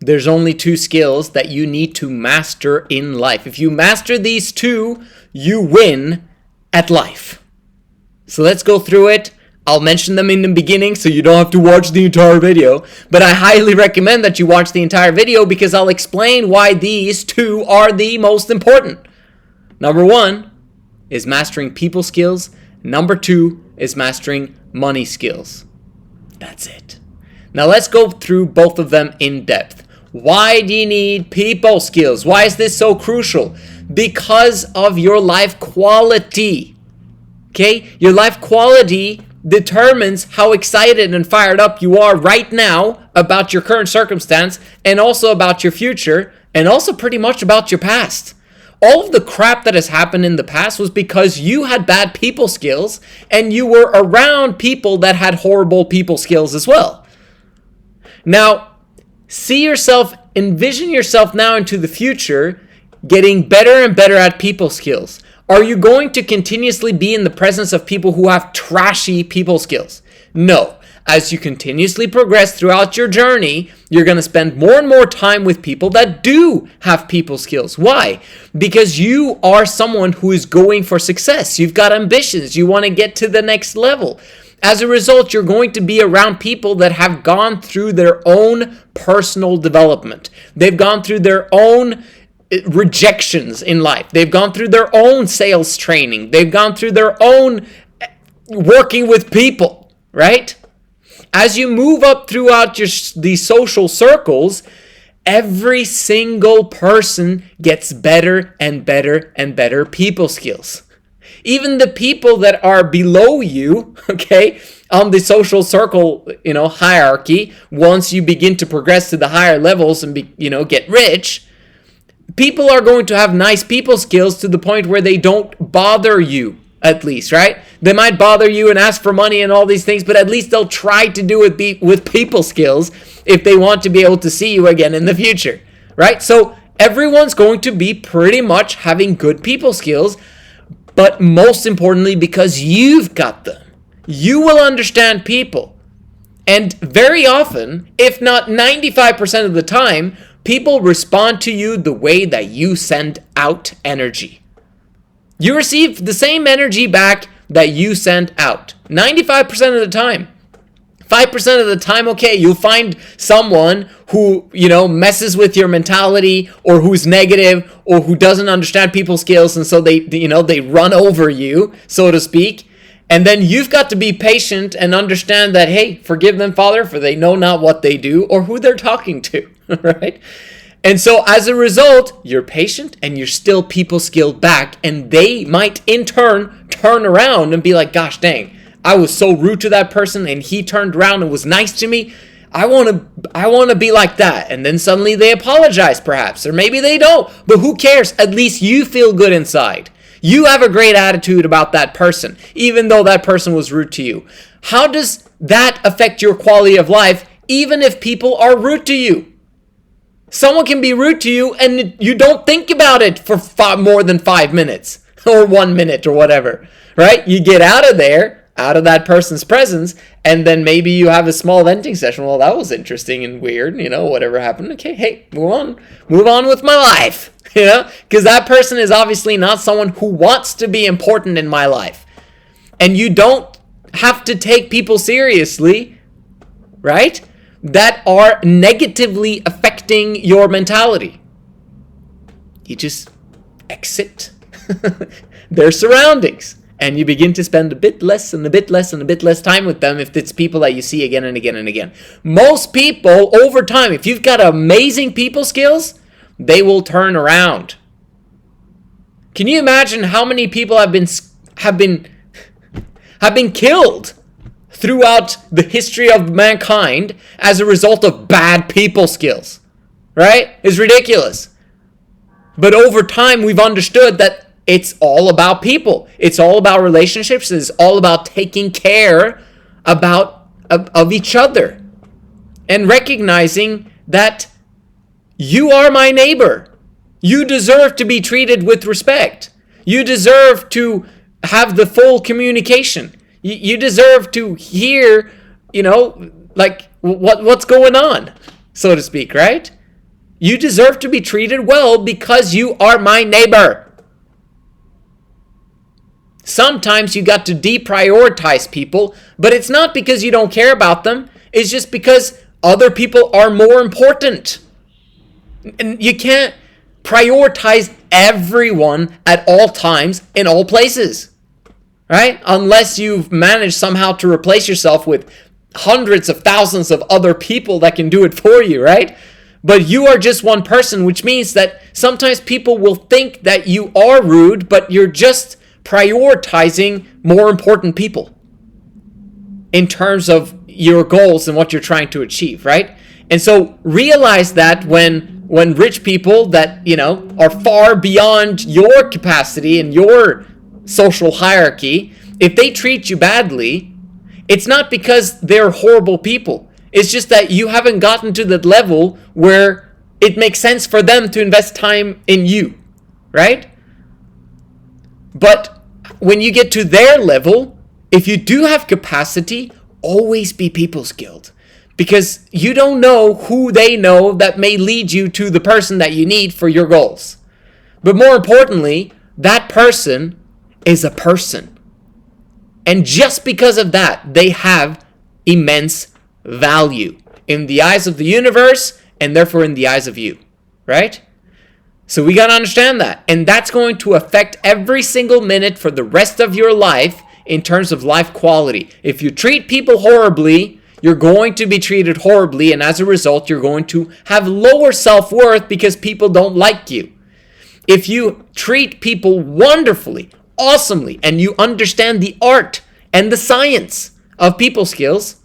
there's only two skills that you need to master in life. If you master these two, you win at life. So let's go through it. I'll mention them in the beginning so you don't have to watch the entire video. But I highly recommend that you watch the entire video because I'll explain why these two are the most important. Number one is mastering people skills. Number two is mastering money skills. That's it. Now let's go through both of them in depth. Why do you need people skills? Why is this so crucial? Because of your life quality. Okay? Your life quality determines how excited and fired up you are right now about your current circumstance and also about your future and also pretty much about your past. All of the crap that has happened in the past was because you had bad people skills and you were around people that had horrible people skills as well. Now, envision yourself now into the future getting better and better at people skills. Are you going to continuously be in the presence of people who have trashy people skills? No. As you continuously progress throughout your journey, you're going to spend more and more time with people that do have people skills. Why? Because you are someone who is going for success. You've got ambitions. You want to get to the next level. As a result, you're going to be around people that have gone through their own personal development. They've gone through their own rejections in life. They've gone through their own sales training. They've gone through their own working with people, right? As you move up throughout these social circles, every single person gets better and better and better people skills. Even the people that are below you, okay, on the social circle, hierarchy, once you begin to progress to the higher levels and get rich, people are going to have nice people skills to the point where they don't bother you, at least, right? They might bother you and ask for money and all these things, but at least they'll try to do it with people skills if they want to be able to see you again in the future, right? So everyone's going to be pretty much having good people skills, but most importantly, because you've got them. You will understand people. And very often, if not 95% of the time, people respond to you the way that you send out energy. You receive the same energy back that you send out. 95% of the time. 5% of the time, okay, you'll find someone who, messes with your mentality or who's negative or who doesn't understand people's skills, and so they run over you, so to speak. And then you've got to be patient and understand that, hey, forgive them, Father, for they know not what they do or who they're talking to, right? And so as a result, you're patient and you're still people skilled back, and they might in turn turn around and be like, gosh dang, I was so rude to that person and he turned around and was nice to me. I want to be like that. And then suddenly they apologize perhaps, or maybe they don't, but who cares? At least you feel good inside. You have a great attitude about that person, even though that person was rude to you. How does that affect your quality of life, even if people are rude to you? Someone can be rude to you and you don't think about it for more than 5 minutes or 1 minute or whatever, right? You get out of there, out of that person's presence, and then maybe you have a small venting session. Well, that was interesting and weird, whatever happened. Okay, hey, move on with my life, because that person is obviously not someone who wants to be important in my life. And you don't have to take people seriously, right, that are negatively affecting your mentality. You just exit their surroundings. And you begin to spend a bit less and a bit less and a bit less time with them if it's people that you see again and again and again. Most people, over time, if you've got amazing people skills, they will turn around. Can you imagine how many people have been killed throughout the history of mankind as a result of bad people skills? Right? It's ridiculous. But over time, we've understood that it's all about people. It's all about relationships. It's all about taking care of each other and recognizing that you are my neighbor. You deserve to be treated with respect. You deserve to have the full communication. You deserve to hear, like what's going on, so to speak, right? You deserve to be treated well because you are my neighbor. Sometimes you got to deprioritize people, but it's not because you don't care about them. It's just because other people are more important. And you can't prioritize everyone at all times in all places, right? Unless you've managed somehow to replace yourself with hundreds of thousands of other people that can do it for you, right? But you are just one person, which means that sometimes people will think that you are rude, but you're just prioritizing more important people in terms of your goals and what you're trying to achieve, right? And so realize that when rich people that, are far beyond your capacity and your social hierarchy, if they treat you badly, it's not because they're horrible people. It's just that you haven't gotten to that level where it makes sense for them to invest time in you, right? But when you get to their level, if you do have capacity, always be people skilled. Because you don't know who they know that may lead you to the person that you need for your goals. But more importantly, that person is a person. And just because of that, they have immense value in the eyes of the universe and therefore in the eyes of you, right? So we got to understand that. And that's going to affect every single minute for the rest of your life in terms of life quality. If you treat people horribly, you're going to be treated horribly, and as a result, you're going to have lower self-worth because people don't like you. If you treat people wonderfully, awesomely, and you understand the art and the science of people skills,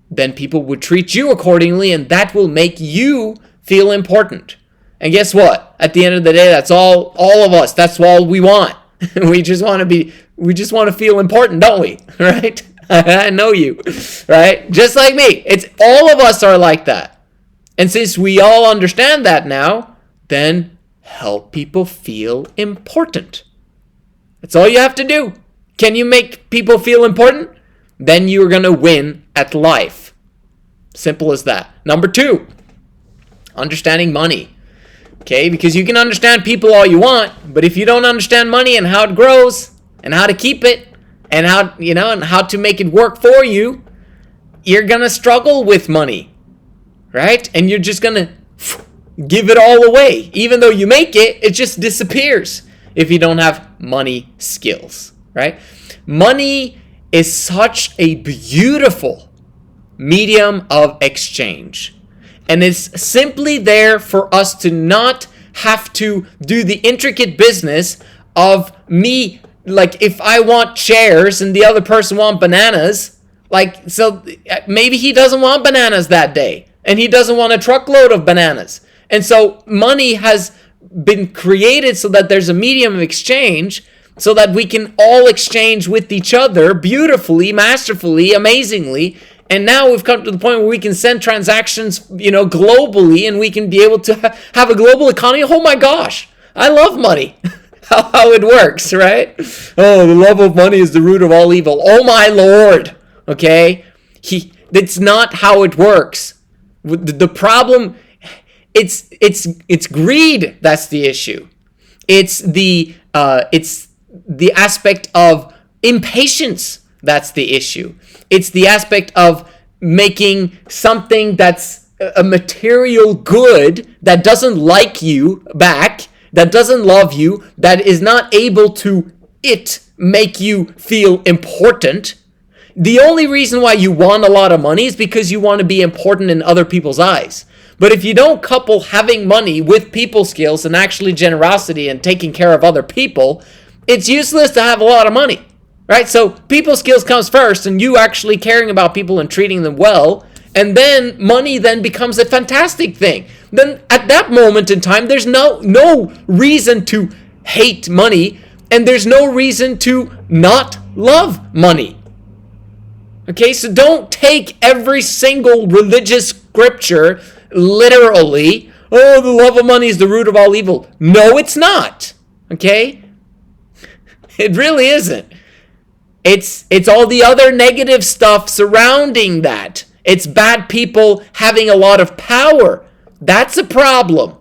then people would treat you accordingly, and that will make you feel important. And guess what? At the end of the day, that's all of us. That's all we want. We just want to feel important, don't we? Right? I know you, right? Just like me. It's all of us are like that. And since we all understand that now, then help people feel important. That's all you have to do. Can you make people feel important? Then you're going to win at life. Simple as that. Number 2, understanding money. Okay, because you can understand people all you want, but if you don't understand money and how it grows and how to keep it and how to make it work for you, you're going to struggle with money, right? And you're just going to give it all away. Even though you make it, it just disappears if you don't have money skills, right? Money is such a beautiful medium of exchange. And it's simply there for us to not have to do the intricate business of me, like if I want chairs and the other person want bananas, like, so maybe he doesn't want bananas that day and he doesn't want a truckload of bananas. And so money has been created so that there's a medium of exchange so that we can all exchange with each other beautifully, masterfully, amazingly. And now we've come to the point where we can send transactions, globally, and we can be able to have a global economy. Oh my gosh, I love money. How it works, right? Oh, the love of money is the root of all evil. Oh my Lord, okay? That's not how it works. The problem, it's greed that's the issue. It's the aspect of impatience that's the issue. It's the aspect of making something that's a material good that doesn't like you back, that doesn't love you, that is not able to make you feel important. The only reason why you want a lot of money is because you want to be important in other people's eyes. But if you don't couple having money with people skills and actually generosity and taking care of other people, it's useless to have a lot of money. Right? So people skills comes first, and you actually caring about people and treating them well, and then money then becomes a fantastic thing. Then at that moment in time, there's no reason to hate money, and there's no reason to not love money. Okay, so don't take every single religious scripture literally. Oh, the love of money is the root of all evil. No, it's not. Okay? It really isn't. It's all the other negative stuff surrounding that. It's bad people having a lot of power That's a problem.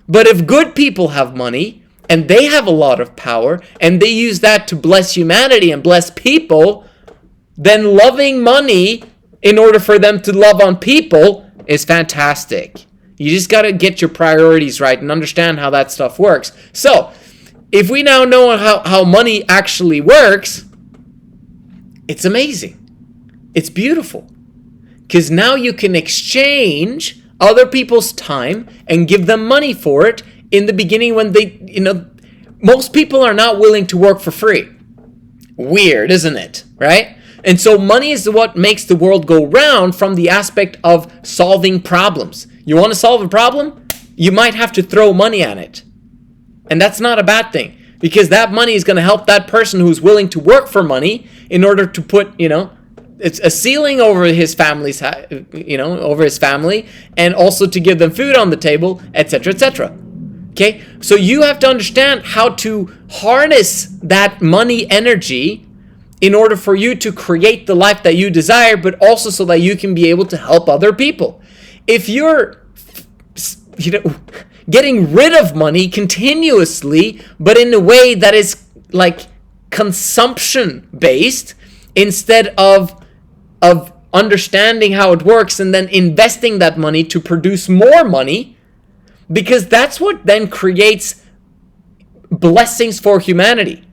But if good people have money and they have a lot of power and they use that to bless humanity and bless people, then loving money in order for them to love on people is fantastic. You just got to get your priorities right and understand how that stuff works. So, if we now know how money actually works, it's amazing. It's beautiful. Because now you can exchange other people's time and give them money for it in the beginning when most people are not willing to work for free. Weird, isn't it? Right? And so money is what makes the world go round from the aspect of solving problems. You want to solve a problem? You might have to throw money at it. And that's not a bad thing, because that money is going to help that person who's willing to work for money in order to put, it's a ceiling over his family's, over his family, and also to give them food on the table, etc., etc. Okay? So you have to understand how to harness that money energy in order for you to create the life that you desire, but also so that you can be able to help other people. If you're, getting rid of money continuously, but in a way that is like consumption based, instead of understanding how it works and then investing that money to produce more money, because that's what then creates blessings for humanity.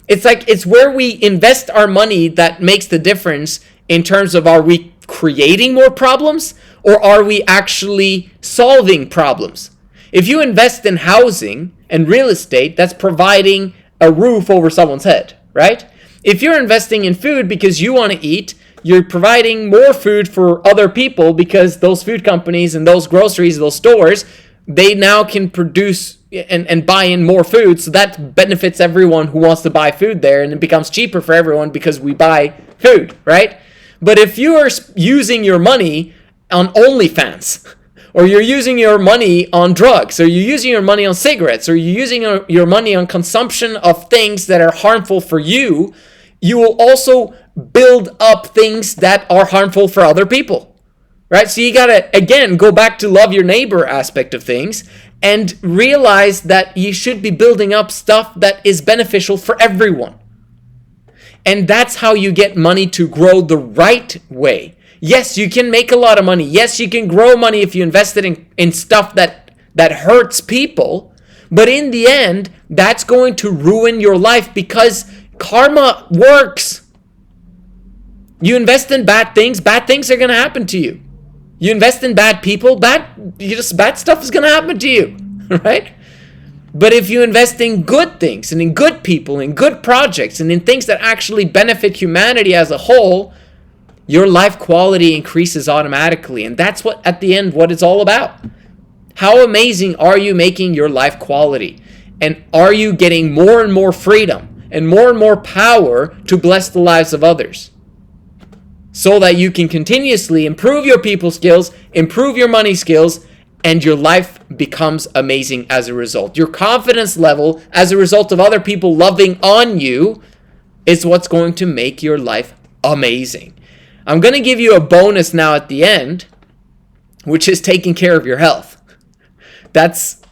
It's where we invest our money that makes the difference in terms of, are we creating more problems or are we actually solving problems? If you invest in housing and real estate, that's providing a roof over someone's head, right? If you're investing in food because you want to eat, you're providing more food for other people, because those food companies and those groceries, those stores, they now can produce and buy in more food. So that benefits everyone who wants to buy food there, and it becomes cheaper for everyone because we buy food, right? But if you are using your money on OnlyFans, or you're using your money on drugs, or you're using your money on cigarettes, or you're using your money on consumption of things that are harmful for you, you will also build up things that are harmful for other people, right? So you gotta, again, go back to love your neighbor aspect of things and realize that you should be building up stuff that is beneficial for everyone. And that's how you get money to grow the right way. Yes, you can make a lot of money. Yes, you can grow money if you invest it in stuff that hurts people. But in the end, that's going to ruin your life, because karma works. You invest in bad things are going to happen to you. You invest in bad people, bad stuff is going to happen to you, right? But if you invest in good things and in good people, in good projects, and in things that actually benefit humanity as a whole, your life quality increases automatically. And that's what, at the end, what it's all about. How amazing are you making your life quality? And are you getting more and more freedom and more power to bless the lives of others, so that you can continuously improve your people skills, improve your money skills, and your life becomes amazing as a result. Your confidence level as a result of other people loving on you is what's going to make your life amazing. I'm going to give you a bonus now at the end, which is taking care of your health. That's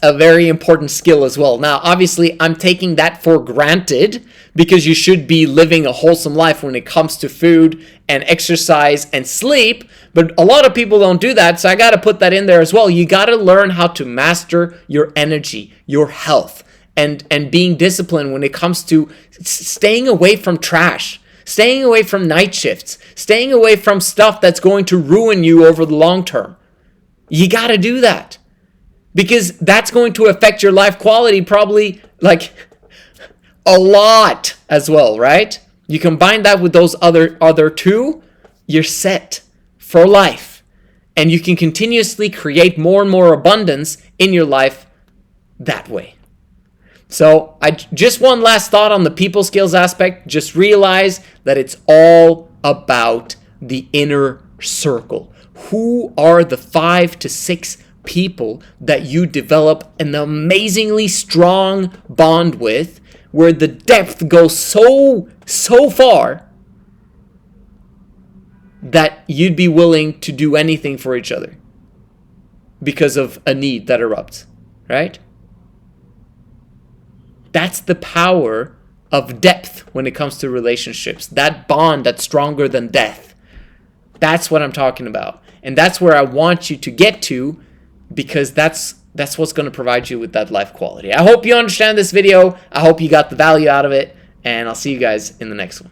a very important skill as well. Now, obviously, I'm taking that for granted, because you should be living a wholesome life when it comes to food and exercise and sleep. But a lot of people don't do that, so I got to put that in there as well. You got to learn how to master your energy, your health, and being disciplined when it comes to staying away from trash, staying away from night shifts, staying away from stuff that's going to ruin you over the long term. You got to do that, because that's going to affect your life quality probably like a lot as well, right? You combine that with those other two, you're set for life. And you can continuously create more and more abundance in your life that way. So just one last thought on the people skills aspect. Just realize that it's all about the inner circle. Who are the 5 to 6 people that you develop an amazingly strong bond with, where the depth goes so far that you'd be willing to do anything for each other? because of a need that erupts, right? That's the power of depth when it comes to relationships. That bond that's stronger than death. That's what I'm talking about. And that's where I want you to get to, because that's what's going to provide you with that life quality. I hope you understand this video. I hope you got the value out of it. And I'll see you guys in the next one.